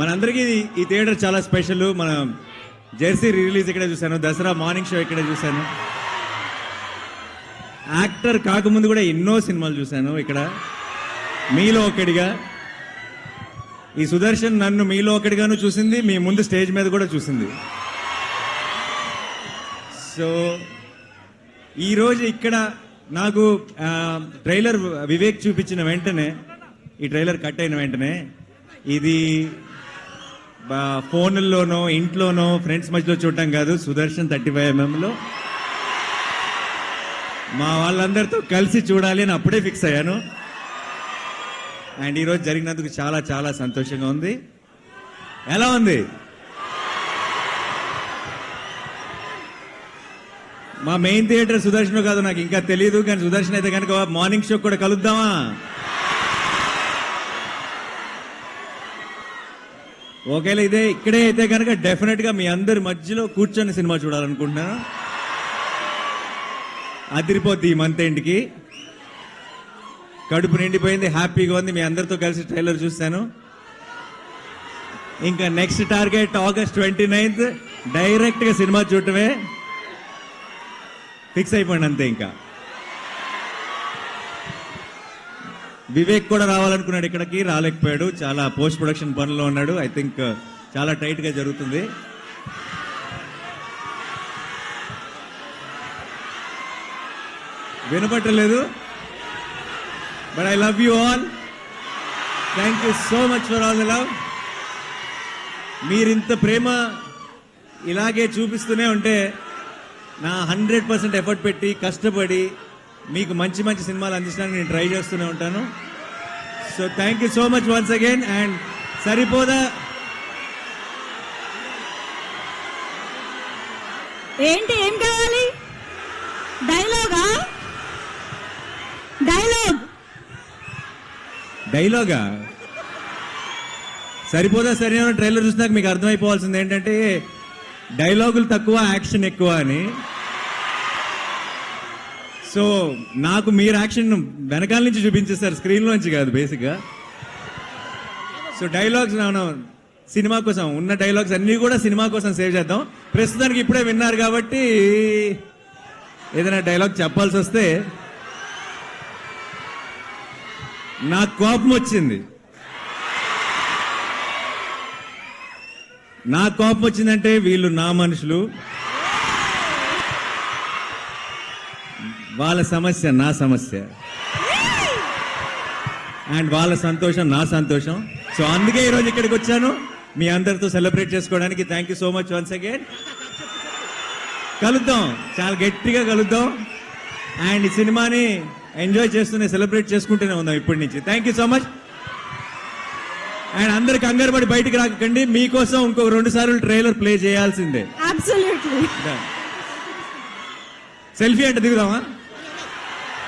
మనందరికీ ఈ థియేటర్ చాలా స్పెషల్. మన జెర్సీ రిలీజ్ ఇక్కడ చూశాను, దసరా మార్నింగ్ షో ఇక్కడ చూశాను, యాక్టర్ కాకముందు కూడా ఎన్నో సినిమాలు చూశాను ఇక్కడ. మీలో ఒకటిగా ఈ సుదర్శన్ నన్ను మీలో ఒకటిగాను చూసింది, మీ ముందు స్టేజ్ మీద కూడా చూసింది. సో ఈరోజు ఇక్కడ నాకు ట్రైలర్ వివేక్ చూపించిన వెంటనే, ఈ ట్రైలర్ కట్ అయిన వెంటనే, ఇది ఫోన్లోనో ఇంట్లోనో ఫ్రెండ్స్ మధ్యలో చూడటం కాదు, సుదర్శన్ 35mm మా వాళ్ళందరితో కలిసి చూడాలి అని అప్పుడే ఫిక్స్ అయ్యాను. అండ్ ఈరోజు జరిగినందుకు చాలా చాలా సంతోషంగా ఉంది. ఎలా ఉంది? మా మెయిన్ థియేటర్ సుదర్శన్ కాదు నాకు ఇంకా తెలియదు, కానీ సుదర్శన్ అయితే కనుక మార్నింగ్ షో కూడా కలుద్దామా? ఒకవేళ ఇక్కడే అయితే కనుక డెఫినెట్ గా మీ అందరి మధ్యలో కూర్చొని సినిమా చూడాలనుకుంటున్నాను. అదిరిపోద్ది ఈ మంత్ ఎండ్కి. కడుపు నిండిపోయింది, హ్యాపీగా ఉంది. మీ అందరితో కలిసి ట్రైలర్ చూస్తాను. ఇంకా next target August 29th direct గా సినిమా చూడటమే. ఫిక్స్ అయిపోయింది అంతే. ఇంకా వివేక్ కూడా రావాలనుకున్నాడు, ఇక్కడికి రాలేకపోయాడు, చాలా పోస్ట్ ప్రొడక్షన్ పనుల్లో ఉన్నాడు. ఐ థింక్ చాలా టైట్ గా జరుగుతుంది. వినపట్టలేదు, but I love you all. Thank you so much for all the love. మీరింత ప్రేమ ఇలాగే చూపిస్తూనే ఉంటే నా 100% ఎఫర్ట్ పెట్టి కష్టపడి మీకు మంచి మంచి సినిమాలు అందించడానికి నేను ట్రై చేస్తూనే ఉంటాను. So thank you so much once again. And సరిపోదా? ఏంటి, ఏం కావాలి? డైలాగా? డైలాగా సరిపోదా? సరైన ట్రైలర్ చూసినాక మీకు అర్థమైపోవాల్సింది ఏంటంటే డైలాగులు తక్కువ, యాక్షన్ ఎక్కువ అని. సో నాకు మీరు యాక్షన్ వెనకాల నుంచి చూపించేస్తారు, స్క్రీన్లోంచి కాదు బేసిక్గా. సో డైలాగ్స్ సినిమా కోసం ఉన్న డైలాగ్స్ అన్నీ కూడా సినిమా కోసం సేవ్ చేద్దాం. ప్రస్తుతానికి ఇప్పుడే విన్నారు కాబట్టి ఏదైనా డైలాగ్ చెప్పాల్సి వస్తే నాకు కోపం వచ్చింది. నాకు కోపం వచ్చిందంటే వీళ్ళు నా మనుషులు, వాళ్ళ సమస్య నా సమస్య, అండ్ వాళ్ళ సంతోషం నా సంతోషం. సో అందుకే ఈరోజు ఇక్కడికి వచ్చాను, మీ అందరితో సెలబ్రేట్ చేసుకోవడానికి. Thank you so much once again. కలుద్దాం, చాలా గట్టిగా కలుద్దాం. అండ్ ఈ సినిమాని ఎంజాయ్ చేస్తూనే సెలబ్రేట్ చేసుకుంటూనే ఉందాం ఇప్పటి నుంచి. Thank you so much. And అందరికి కంగారు పడి బయటికి రాకండి, మీకోసం ఇంకొక 2 సార్లు ట్రైలర్ ప్లే చేయాల్సిందే. అబ్సల్యూట్లీ. సెల్ఫీ అంటే దిగుదామా?